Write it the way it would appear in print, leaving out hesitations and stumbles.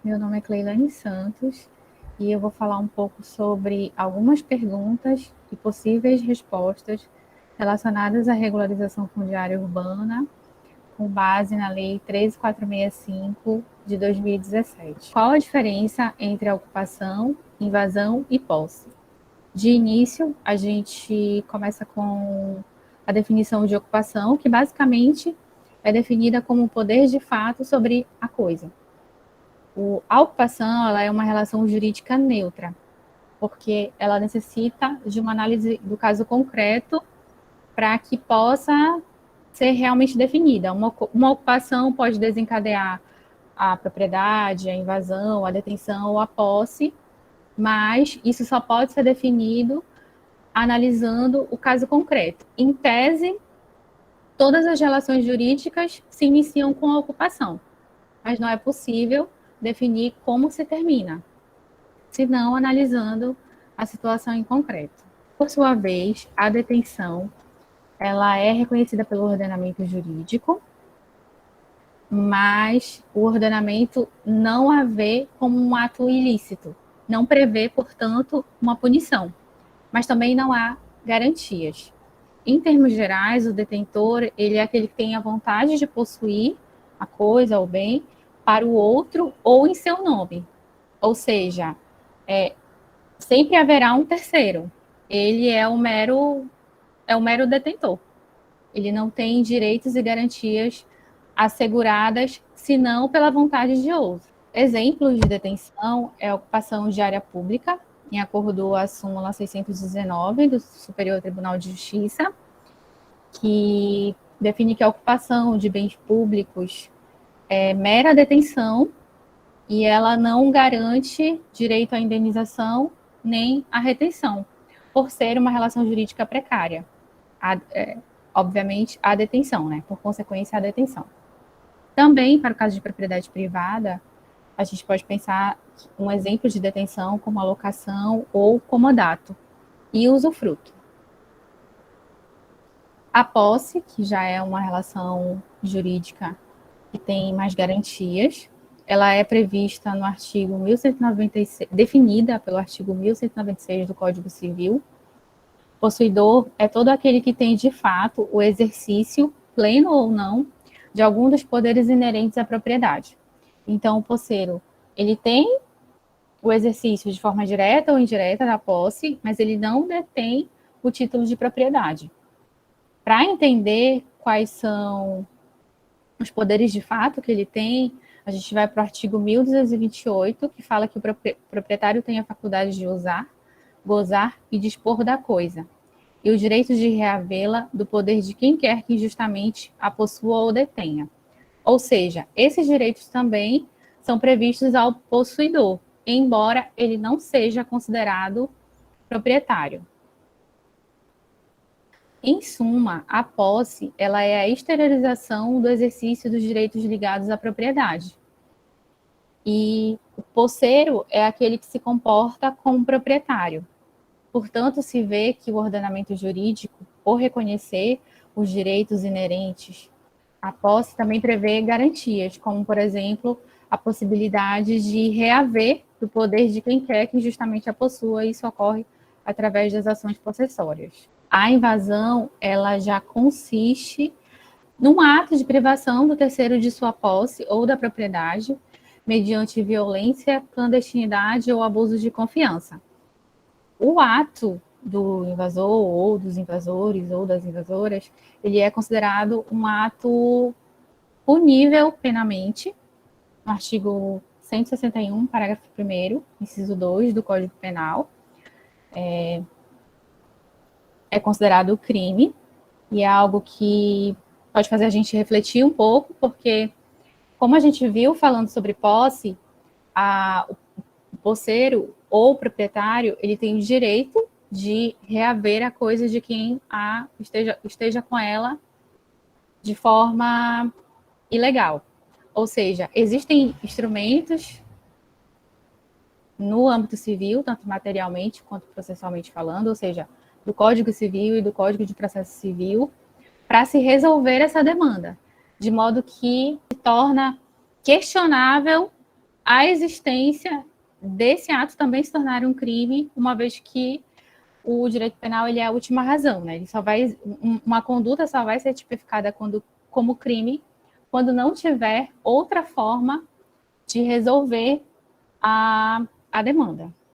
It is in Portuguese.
meu nome é Cleilane Santos e eu vou falar um pouco sobre algumas perguntas e possíveis respostas relacionadas à regularização fundiária urbana com base na Lei 13.465 de 2017. Qual a diferença entre a ocupação, invasão e posse? De início, a gente começa com a definição de ocupação, que basicamente é definida como o poder de fato sobre a coisa. A ocupação ela é uma relação jurídica neutra, porque ela necessita de uma análise do caso concreto para que possa ser realmente definida. Uma ocupação pode desencadear a propriedade, a invasão, a detenção ou a posse, mas isso só pode ser definido analisando o caso concreto. Em tese, todas as relações jurídicas se iniciam com a ocupação, mas não é possível definir como se termina, senão analisando a situação em concreto. Por sua vez, a detenção ela é reconhecida pelo ordenamento jurídico, mas o ordenamento não a vê como um ato ilícito, não prevê, portanto, uma punição, mas também não há garantias. Em termos gerais, o detentor ele é aquele que tem a vontade de possuir a coisa ou bem para o outro ou em seu nome. Ou seja, sempre haverá um terceiro. Ele é o mero detentor. Ele não tem direitos e garantias asseguradas, senão pela vontade de outro. Exemplos de detenção é a ocupação de área pública, em acordo com a súmula 619 do Superior Tribunal de Justiça, que define que a ocupação de bens públicos é mera detenção e ela não garante direito à indenização nem à retenção, por ser uma relação jurídica precária. Obviamente, a detenção, né? Por consequência, a detenção. Também, para o caso de propriedade privada, a gente pode pensar um exemplo de detenção como alocação ou comodato e usufruto. A posse, que já é uma relação jurídica que tem mais garantias, ela é prevista no artigo 1196, definida pelo artigo 1196 do Código Civil. Possuidor é todo aquele que tem, de fato, o exercício, pleno ou não, de algum dos poderes inerentes à propriedade. Então, o posseiro, ele tem o exercício de forma direta ou indireta da posse, mas ele não detém o título de propriedade. Para entender quais são os poderes de fato que ele tem, a gente vai para o artigo 1228, que fala que o proprietário tem a faculdade de usar, gozar e dispor da coisa, e o direito de reavê-la do poder de quem quer que injustamente a possua ou detenha. Ou seja, esses direitos também são previstos ao possuidor, embora ele não seja considerado proprietário. Em suma, a posse ela é a exteriorização do exercício dos direitos ligados à propriedade. E o posseiro é aquele que se comporta como proprietário. Portanto, se vê que o ordenamento jurídico, por reconhecer os direitos inerentes à posse, também prevê garantias, como, por exemplo, a possibilidade de reaver do poder de quem quer que injustamente a possua, e isso ocorre através das ações possessórias. A invasão, ela já consiste num ato de privação do terceiro de sua posse ou da propriedade, mediante violência, clandestinidade ou abuso de confiança. O ato do invasor ou dos invasores ou das invasoras, ele é considerado um ato punível penalmente, no artigo 161, parágrafo 1º, inciso 2 do Código Penal. É considerado crime e é algo que pode fazer a gente refletir um pouco, porque, como a gente viu falando sobre posse, o posseiro ou o proprietário, ele tem o direito de reaver a coisa de quem esteja com ela de forma ilegal. Ou seja, existem instrumentos no âmbito civil, tanto materialmente quanto processualmente falando, ou seja, do Código Civil e do Código de Processo Civil, para se resolver essa demanda, de modo que se torna questionável a existência desse ato também se tornar um crime, uma vez que o direito penal ele é a última razão, né? Ele só vai, uma conduta só vai ser tipificada como crime quando não tiver outra forma de resolver a demanda.